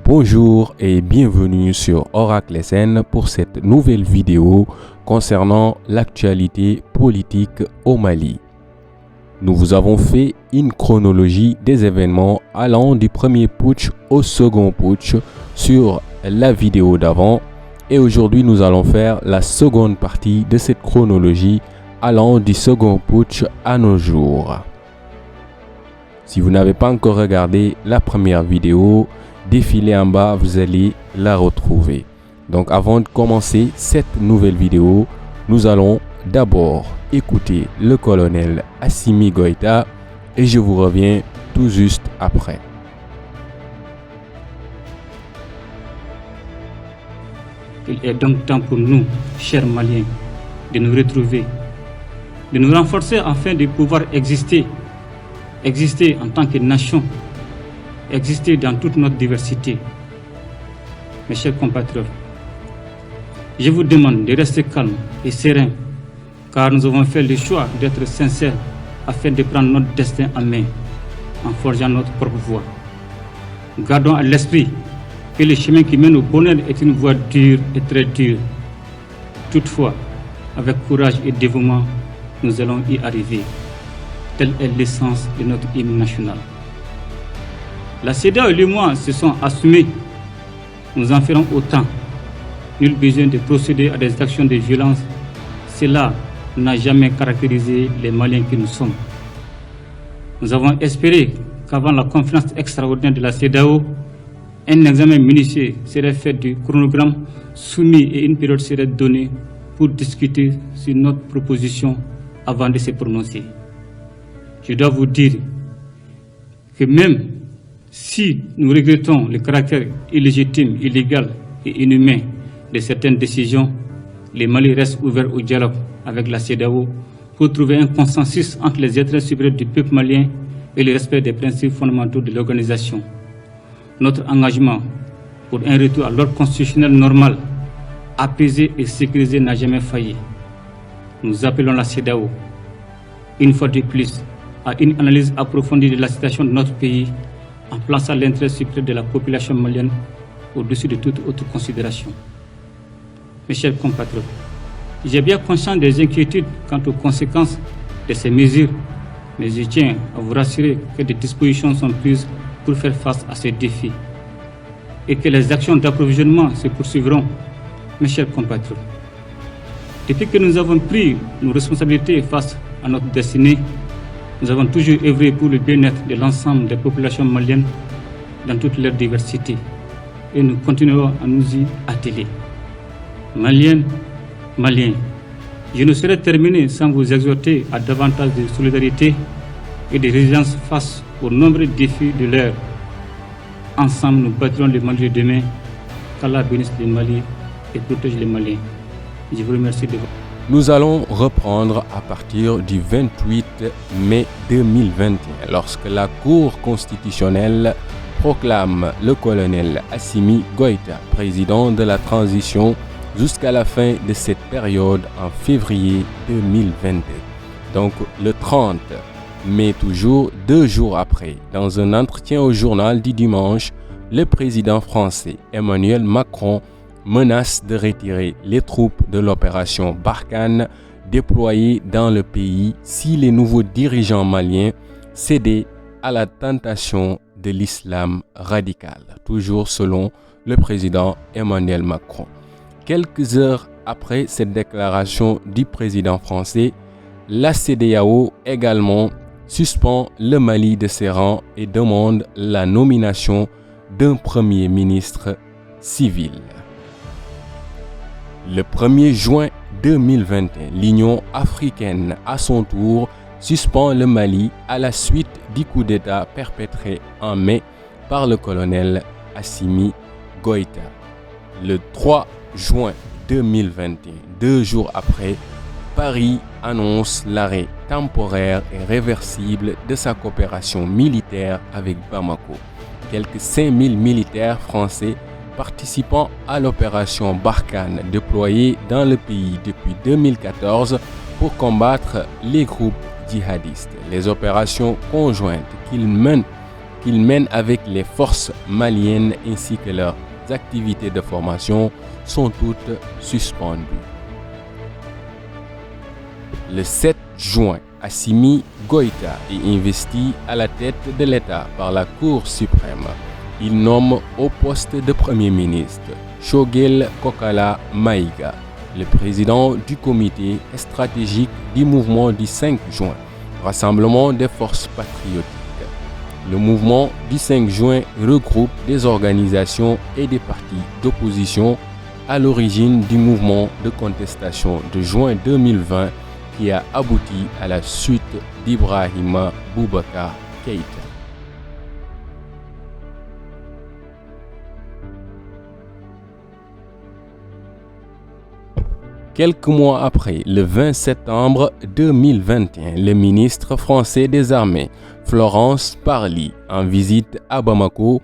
Bonjour et bienvenue sur Oracle SN pour cette nouvelle vidéo concernant l'actualité politique au Mali. Nous vous avons fait une chronologie des événements allant du premier putsch au second putsch sur la vidéo d'avant et aujourd'hui nous allons faire la seconde partie de cette chronologie allant du second putsch à nos jours. Si vous n'avez pas encore regardé la première vidéo, défilez en bas, vous allez la retrouver. Donc avant de commencer cette nouvelle vidéo, nous allons d'abord écouter le colonel Assimi Goïta et je vous reviens tout juste après. Il est donc temps pour nous, chers Maliens, de nous retrouver, de nous renforcer afin de pouvoir exister en tant que nation, exister dans toute notre diversité. Mes chers compatriotes, je vous demande de rester calme et serein, car nous avons fait le choix d'être sincères afin de prendre notre destin en main, en forgeant notre propre voie. Gardons à l'esprit que le chemin qui mène au bonheur est une voie dure et très dure. Toutefois, avec courage et dévouement, nous allons y arriver. Telle est l'essence de notre hymne national. La CEDEAO et l'UEMOA se sont assumés. Nous en ferons autant. Nul besoin de procéder à des actions de violence. Cela n'a jamais caractérisé les Maliens que nous sommes. Nous avons espéré qu'avant la conférence extraordinaire de la CEDEAO, un examen minutieux serait fait du chronogramme soumis et une période serait donnée pour discuter sur notre proposition avant de se prononcer. Je dois vous dire que même si nous regrettons le caractère illégitime, illégal et inhumain de certaines décisions, le Mali reste ouvert au dialogue avec la CEDEAO pour trouver un consensus entre les intérêts supérieurs du peuple malien et le respect des principes fondamentaux de l'organisation. Notre engagement pour un retour à l'ordre constitutionnel normal, apaisé et sécurisé n'a jamais failli. Nous appelons la CEDEAO, une fois de plus, à une analyse approfondie de la situation de notre pays en plaçant l'intérêt supérieur de la population malienne au-dessus de toute autre considération. Mes chers compatriotes, j'ai bien conscience des inquiétudes quant aux conséquences de ces mesures, mais je tiens à vous rassurer que des dispositions sont prises pour faire face à ces défis et que les actions d'approvisionnement se poursuivront. Mes chers compatriotes, depuis que nous avons pris nos responsabilités face à notre destinée, nous avons toujours œuvré pour le bien-être de l'ensemble des populations maliennes dans toute leur diversité et nous continuerons à nous y atteler. Maliennes, Maliens, je ne saurais terminer sans vous exhorter à davantage de solidarité et de résilience face aux nombreux défis de l'heure. Ensemble, nous bâtirons le Mali de demain. Qu'Allah bénisse le Mali et protège les Maliens. Je vous remercie de votre... Nous allons reprendre à partir du 28 mai 2021 lorsque la Cour constitutionnelle proclame le colonel Assimi Goïta président de la transition jusqu'à la fin de cette période en février 2022. Donc le 30 mai toujours, 2 jours après, dans un entretien au journal du dimanche, le président français Emmanuel Macron menace de retirer les troupes de l'opération Barkhane déployées dans le pays si les nouveaux dirigeants maliens cédaient à la tentation de l'islam radical, toujours selon le président Emmanuel Macron. Quelques heures après cette déclaration du président français, la CEDEAO également suspend le Mali de ses rangs et demande la nomination d'un premier ministre civil. Le 1er juin 2021, l'Union africaine, à son tour, suspend le Mali à la suite du coup d'État perpétré en mai par le colonel Assimi Goïta. Le 3 juin 2021, 2 jours après, Paris annonce l'arrêt temporaire et réversible de sa coopération militaire avec Bamako. Quelques 5000 militaires français participant à l'opération Barkhane déployée dans le pays depuis 2014 pour combattre les groupes djihadistes. Les opérations conjointes qu'ils mènent qu'ils mènent avec les forces maliennes ainsi que leurs activités de formation sont toutes suspendues. Le 7 juin, Assimi Goïta est investi à la tête de l'État par la Cour suprême. Il nomme au poste de Premier ministre Choguel Kokala Maïga, le président du comité stratégique du mouvement du 5 juin, Rassemblement des forces patriotiques. Le mouvement du 5 juin regroupe des organisations et des partis d'opposition à l'origine du mouvement de contestation de juin 2020 qui a abouti à la chute d'Ibrahima Boubacar Keïta. Quelques mois après, le 20 septembre 2021, le ministre français des Armées, Florence Parly, en visite à Bamako,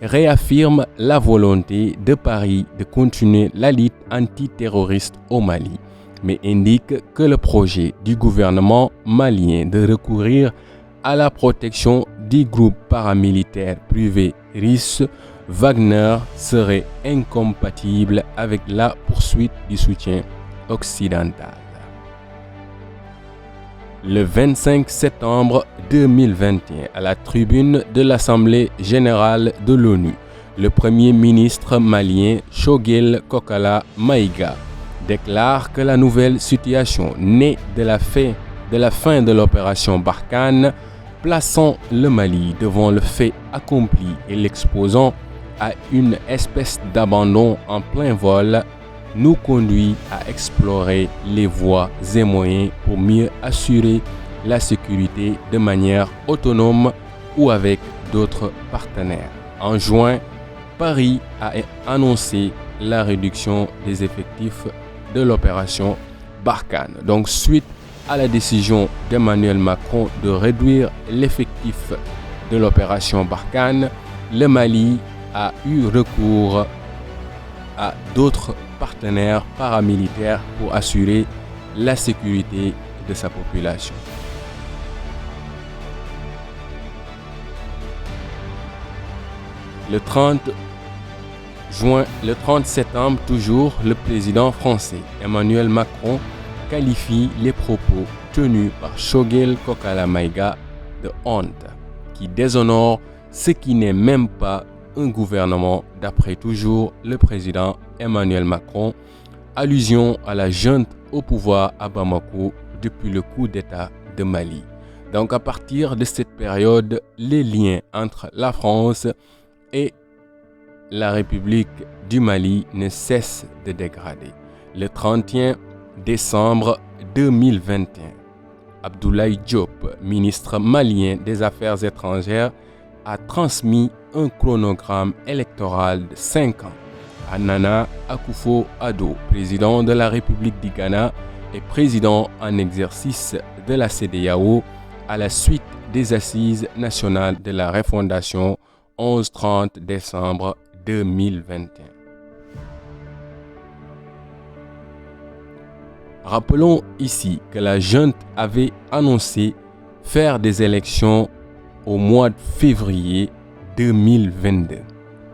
réaffirme la volonté de Paris de continuer la lutte antiterroriste au Mali, mais indique que le projet du gouvernement malien de recourir à la protection du groupe paramilitaire privé russe Wagner serait incompatible avec la poursuite du soutien occidentale. Le 25 septembre 2021, à la tribune de l'Assemblée générale de l'ONU, le premier ministre malien Choguel Kokala Maïga déclare que la nouvelle situation née de la fin de l'opération Barkhane, plaçant le Mali devant le fait accompli et l'exposant à une espèce d'abandon en plein vol, nous conduit à explorer les voies et moyens pour mieux assurer la sécurité de manière autonome ou avec d'autres partenaires. En juin, Paris a annoncé la réduction des effectifs de l'opération Barkhane. Donc, suite à la décision d'Emmanuel Macron de réduire l'effectif de l'opération Barkhane, le Mali a eu recours à d'autres partenaires paramilitaires pour assurer la sécurité de sa population. Le 30 septembre, toujours, le président français Emmanuel Macron qualifie les propos tenus par Choguel Kokala Maïga de honte, qui déshonore ce qui n'est même pas un gouvernement, d'après toujours le président Emmanuel Macron, allusion à la junte au pouvoir à Bamako depuis le coup d'État de Mali. Donc à partir de cette période, les liens entre la France et la République du Mali ne cessent de dégrader. Le 31 décembre 2021, Abdoulaye Diop, ministre malien des Affaires étrangères, a transmis un chronogramme électoral de 5 ans à Nana Akufo-Addo, président de la République du Ghana et président en exercice de la CEDEAO à la suite des Assises nationales de la refondation 11-30 décembre 2021. Rappelons ici que la junte avait annoncé faire des élections au mois de février 2022.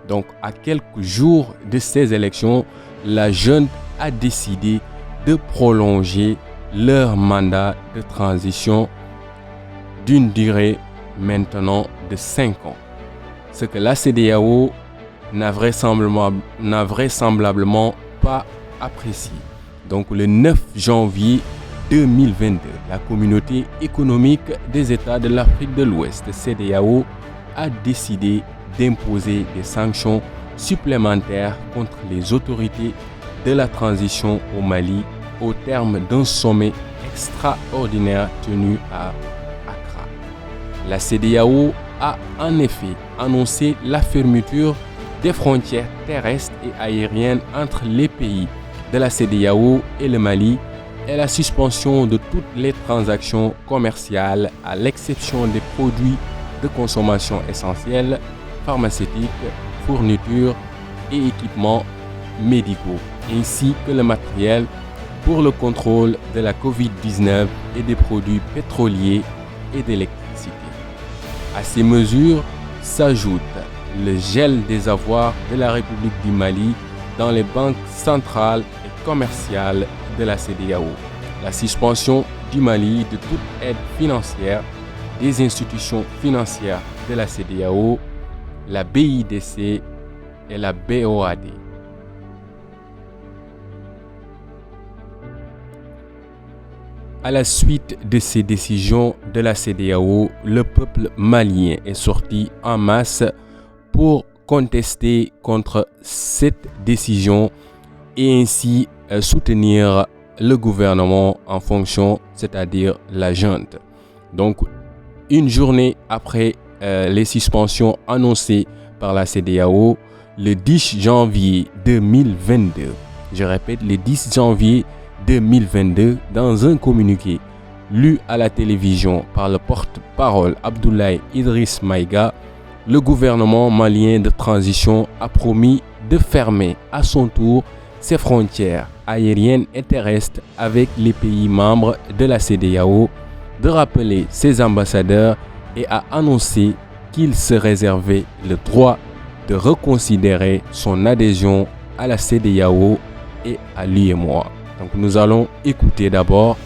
Donc, à quelques jours de ces élections, la junte a décidé de prolonger leur mandat de transition d'une durée maintenant de 5 ans. Ce que la CEDEAO n'a vraisemblablement pas apprécié. Donc, le 9 janvier 2022, la communauté économique des États de l'Afrique de l'Ouest, CEDEAO, a décidé d'imposer des sanctions supplémentaires contre les autorités de la transition au Mali au terme d'un sommet extraordinaire tenu à Accra. La CEDEAO a en effet annoncé la fermeture des frontières terrestres et aériennes entre les pays de la CEDEAO et le Mali et la suspension de toutes les transactions commerciales à l'exception des produits de consommation essentiels, pharmaceutiques, fournitures et équipements médicaux, ainsi que le matériel pour le contrôle de la COVID-19 et des produits pétroliers et d'électricité. À ces mesures s'ajoute le gel des avoirs de la République du Mali dans les banques centrales et commerciales de la CEDEAO, la suspension du Mali de toute aide financière des institutions financières de la CEDEAO, la BIDC et la BOAD. À la suite de ces décisions de la CEDEAO, le peuple malien est sorti en masse pour contester contre cette décision et ainsi soutenir le gouvernement en fonction, c'est-à-dire la junte. Donc, une journée après les suspensions annoncées par la CEDEAO, le 10 janvier 2022, je répète, le 10 janvier 2022, dans un communiqué lu à la télévision par le porte-parole Abdoulaye Idriss Maïga, le gouvernement malien de transition a promis de fermer à son tour ses frontières aériennes et terrestres avec les pays membres de la CEDEAO, de rappeler ses ambassadeurs et a annoncé qu'il se réservait le droit de reconsidérer son adhésion à la CEDEAO et à l'UEMOA. Donc nous allons écouter d'abord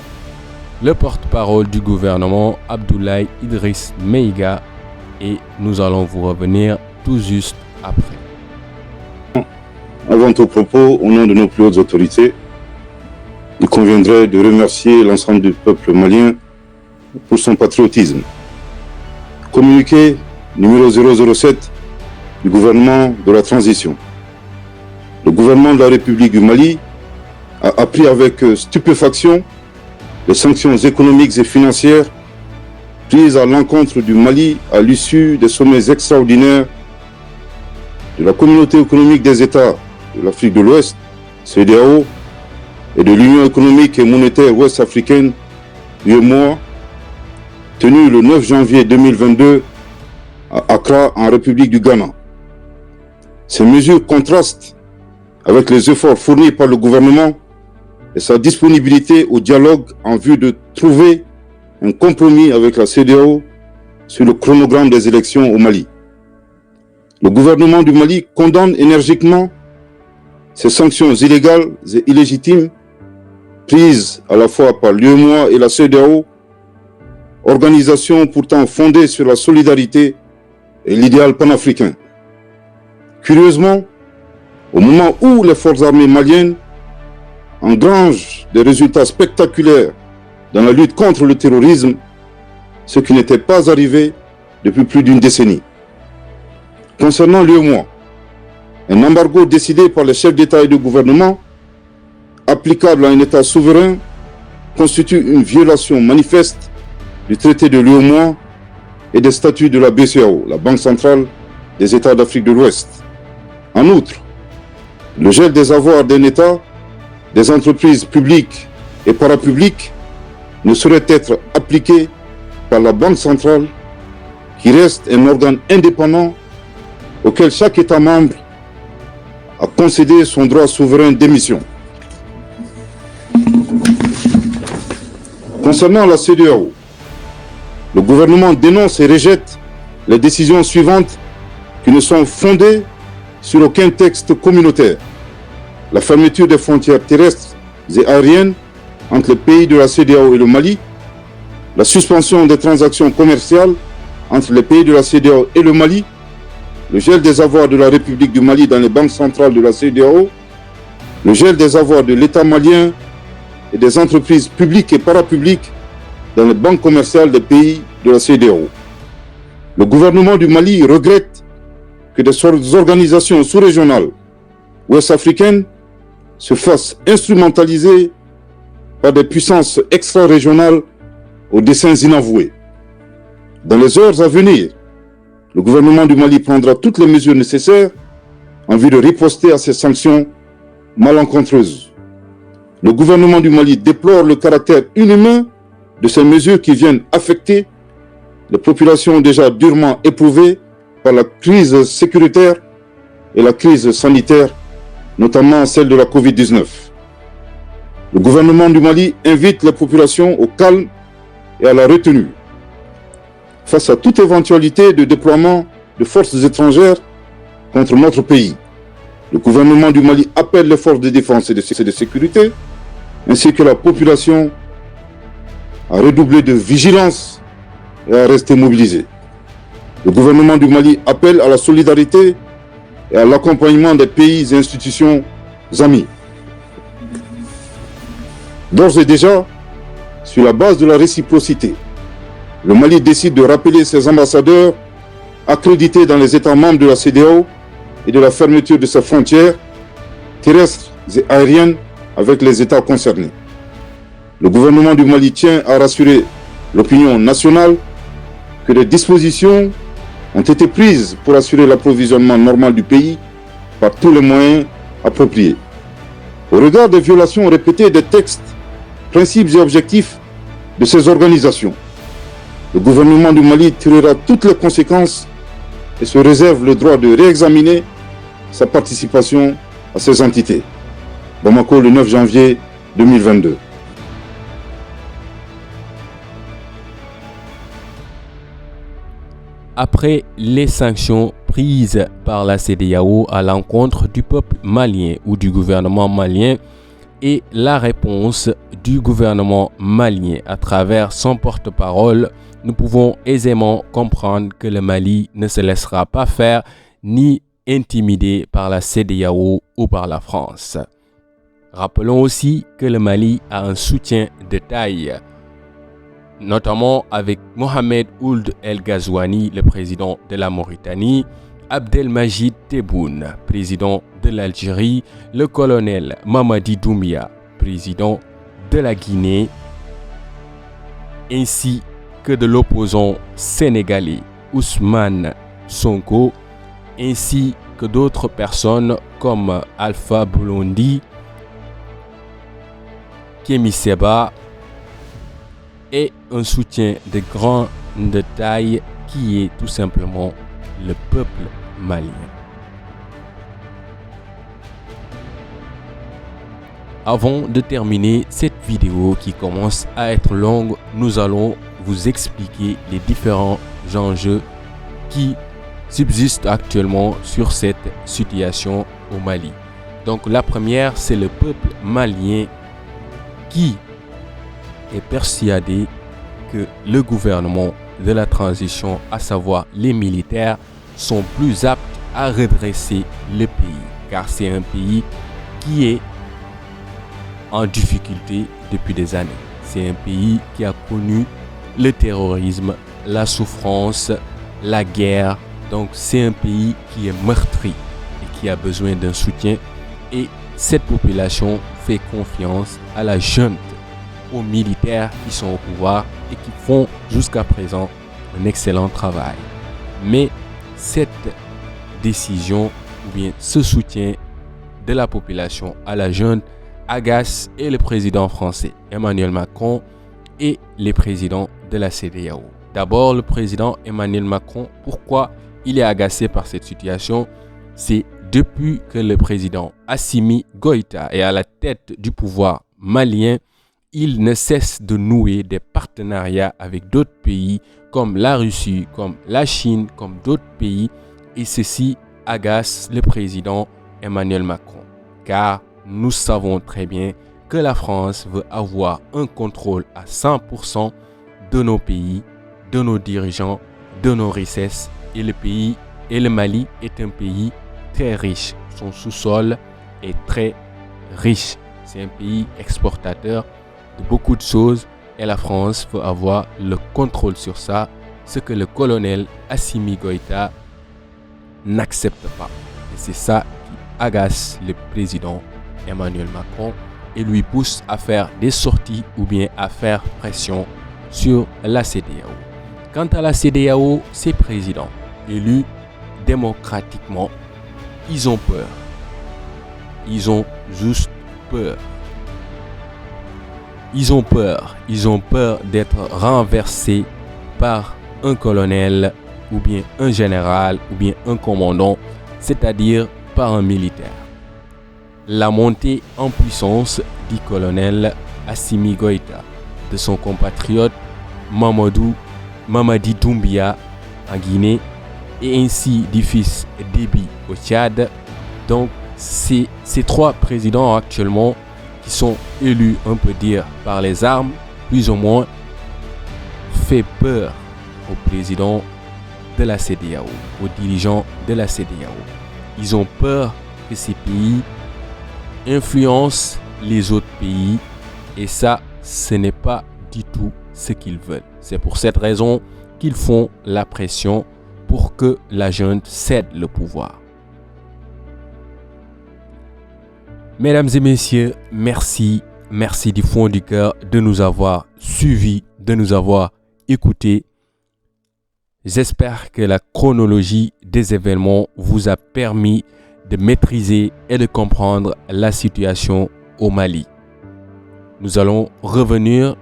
le porte-parole du gouvernement Abdoulaye Idriss Maïga et nous allons vous revenir tout juste après. Avant tout propos, au nom de nos plus hautes autorités, il conviendrait de remercier l'ensemble du peuple malien pour son patriotisme. Communiqué numéro 007 du gouvernement de la transition. Le gouvernement de la République du Mali a appris avec stupéfaction les sanctions économiques et financières prises à l'encontre du Mali à l'issue des sommets extraordinaires de la Communauté économique des États de l'Afrique de l'Ouest, CEDEAO, et de l'Union économique et monétaire ouest-africaine, UEMOA, tenu le 9 janvier 2022 à Accra, en République du Ghana. Ces mesures contrastent avec les efforts fournis par le gouvernement et sa disponibilité au dialogue en vue de trouver un compromis avec la CEDEAO sur le chronogramme des élections au Mali. Le gouvernement du Mali condamne énergiquement ces sanctions illégales et illégitimes prises à la fois par l'UEMOA et la CEDEAO, organisation pourtant fondée sur la solidarité et l'idéal panafricain. Curieusement, au moment où les forces armées maliennes engrangent des résultats spectaculaires dans la lutte contre le terrorisme, ce qui n'était pas arrivé depuis plus d'une décennie. Concernant l'UEMOA, un embargo décidé par les chefs d'État et de gouvernement, applicable à un État souverain, constitue une violation manifeste du traité de l'UEMOA et des statuts de la BCEAO, la Banque centrale des États d'Afrique de l'Ouest. En outre, le gel des avoirs d'un État, des entreprises publiques et parapubliques ne saurait être appliqué par la Banque centrale, qui reste un organe indépendant auquel chaque État membre a concédé son droit souverain d'émission. Concernant la CEDEAO, le gouvernement dénonce et rejette les décisions suivantes qui ne sont fondées sur aucun texte communautaire. La fermeture des frontières terrestres et aériennes entre les pays de la CEDEAO et le Mali, la suspension des transactions commerciales entre les pays de la CEDEAO et le Mali, le gel des avoirs de la République du Mali dans les banques centrales de la CEDEAO, le gel des avoirs de l'État malien et des entreprises publiques et parapubliques dans les banques commerciales des pays de la CEDEAO. Le gouvernement du Mali regrette que des organisations sous-régionales ouest-africaines se fassent instrumentaliser par des puissances extra-régionales aux desseins inavoués. Dans les heures à venir, le gouvernement du Mali prendra toutes les mesures nécessaires en vue de riposter à ces sanctions malencontreuses. Le gouvernement du Mali déplore le caractère inhumain de ces mesures qui viennent affecter les populations déjà durement éprouvées par la crise sécuritaire et la crise sanitaire, notamment celle de la Covid-19. Le gouvernement du Mali invite les populations au calme et à la retenue. Face à toute éventualité de déploiement de forces étrangères contre notre pays. Le gouvernement du Mali appelle les forces de défense et de sécurité, ainsi que la population, à redoubler de vigilance et à rester mobilisés. Le gouvernement du Mali appelle à la solidarité et à l'accompagnement des pays et institutions amis. D'ores et déjà, sur la base de la réciprocité, le Mali décide de rappeler ses ambassadeurs accrédités dans les États membres de la CEDEAO et de la fermeture de ses frontières terrestres et aériennes avec les États concernés. Le gouvernement du Mali tient à rassurer l'opinion nationale que des dispositions ont été prises pour assurer l'approvisionnement normal du pays par tous les moyens appropriés. Au regard des violations répétées des textes, principes et objectifs de ces organisations, le gouvernement du Mali tirera toutes les conséquences et se réserve le droit de réexaminer sa participation à ces entités. Bamako, le 9 janvier 2022. Après les sanctions prises par la CEDEAO à l'encontre du peuple malien ou du gouvernement malien et la réponse du gouvernement malien à travers son porte-parole, nous pouvons aisément comprendre que le Mali ne se laissera pas faire ni intimider par la CEDEAO ou par la France. Rappelons aussi que le Mali a un soutien de taille, notamment avec Mohamed Ould El Ghazouani, le président de la Mauritanie, Abdelmajid Tebboune, président de l'Algérie, le colonel Mamadi Doumbia, président de la Guinée, ainsi que de l'opposant sénégalais Ousmane Sonko, ainsi que d'autres personnes comme Alpha Blondy, Kémi Séba, et un soutien de grande taille qui est tout simplement le peuple malien. Avant de terminer cette vidéo qui commence à être longue, nous allons vous expliquer les différents enjeux qui subsistent actuellement sur cette situation au Mali. Donc la première, c'est le peuple malien qui est persuadé que le gouvernement de la transition, à savoir les militaires, sont plus aptes à redresser le pays, car c'est un pays qui est en difficulté depuis des années. C'est un pays qui a connu le terrorisme, la souffrance, la guerre. Donc c'est un pays qui est meurtri et qui a besoin d'un soutien. Et cette population fait confiance à la junte, aux militaires qui sont au pouvoir et qui font jusqu'à présent un excellent travail. Mais cette décision ou bien ce soutien de la population à la junte agace et le président français Emmanuel Macron et les présidents de la CEDEAO. D'abord, le président Emmanuel Macron, pourquoi il est agacé par cette situation? C'est depuis que le président Assimi Goïta est à la tête du pouvoir malien, il ne cesse de nouer des partenariats avec d'autres pays comme la Russie, comme la Chine, comme d'autres pays, et ceci agace le président Emmanuel Macron, car nous savons très bien que la France veut avoir un contrôle à 100% de nos pays, de nos dirigeants, de nos richesses, et le Mali est un pays très riche. Son sous-sol est très riche. C'est un pays exportateur de beaucoup de choses et la France veut avoir le contrôle sur ça, ce que le colonel Assimi Goïta n'accepte pas. Et c'est ça qui agace le président Emmanuel Macron et lui pousse à faire des sorties ou bien à faire pression sur la CEDEAO. Quant à la CEDEAO, ses présidents élus démocratiquement, ils ont peur. Ils ont juste peur. Ils ont peur d'être renversés par un colonel ou bien un général ou bien un commandant, c'est-à-dire par un militaire. La montée en puissance du colonel Assimi Goïta, de son compatriote Mamadi Doumbia en Guinée et ainsi d'Idriss Déby au Tchad. Donc c'est ces 3 présidents actuellement qui sont élus, on peut dire, par les armes, plus ou moins, fait peur au président de la CEDEAO, aux dirigeants de la CEDEAO. Ils ont peur que ces pays influencent les autres pays et ça, ce n'est pas du tout ce qu'ils veulent. C'est pour cette raison qu'ils font la pression pour que la junte cède le pouvoir. Mesdames et messieurs, merci du fond du cœur de nous avoir suivis, de nous avoir écoutés. J'espère que la chronologie des événements vous a permis de maîtriser et de comprendre la situation au Mali. Nous allons revenir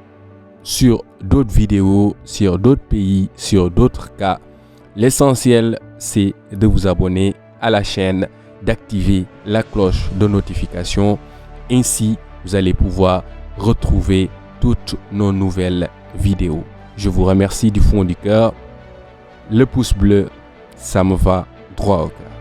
sur d'autres vidéos, sur d'autres pays, sur d'autres cas. L'essentiel, c'est de vous abonner à la chaîne, d'activer la cloche de notification. Ainsi, vous allez pouvoir retrouver toutes nos nouvelles vidéos. Je vous remercie du fond du cœur. Le pouce bleu, ça me va droit au cœur.